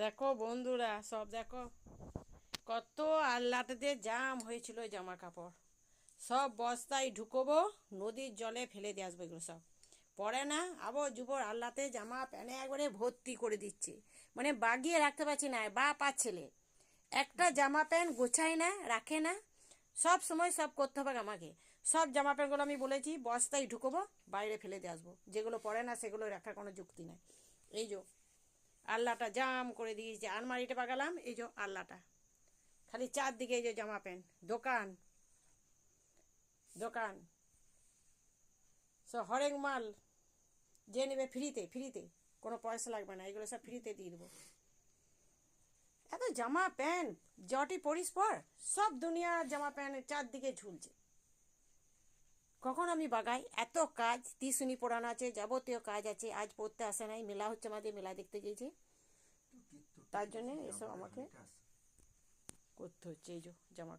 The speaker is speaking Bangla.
দেখো বন্ধুরা, সব দেখো কত আল্লাটাতে জাম হয়েছিল ওই জামা কাপড়। সব বস্তায় ঢুকোবো, নদীর জলে ফেলে দিয়ে আসবো এগুলো সব। পরে না আবার যুবর আল্লাতে জামা প্যান্টে একবারে ভর্তি করে দিচ্ছে। মানে বাগিয়ে রাখতে পারছি না, বাপ আর ছেলে একটা জামা প্যান্ট গোছায় না, রাখে না। সব সময় সব করতে হবে আমাকে। সব জামা প্যান্টগুলো আমি বলেছি বস্তায় ঢুকোবো, বাইরে ফেলে দিয়ে আসবো। যেগুলো পরে না সেগুলো রাখার কোনো যুক্তি নাই। এই যে আল্লাটা জাম করে দিয়েছে, আলমারিটা বাগালাম, এই যে আল্লাটা খালি চারদিকে এই যে জামা প্যান্ট, দোকান দোকান সব হরেক মাল। যে নেবে ফ্রিতে, ফ্রিতে কোনো পয়সা লাগবে না, এগুলো সব ফ্রিতে দিয়ে দেবো। এত জামা প্যান্ট জটি পরিস পর, সব দুনিয়ার জামা প্যান্ট চারদিকে ঝুলছে। কখন আমি বাগাই, এত কাজ তিসুনি পড়ানো আছে, যাবতীয় কাজ আছে, আজ পড়তে আসে নাই, মেলা হচ্ছে আমাদের, মেলা দেখতে গিয়েছি। তার জন্য এসব আমাকে করতে হচ্ছে। এই যে জামা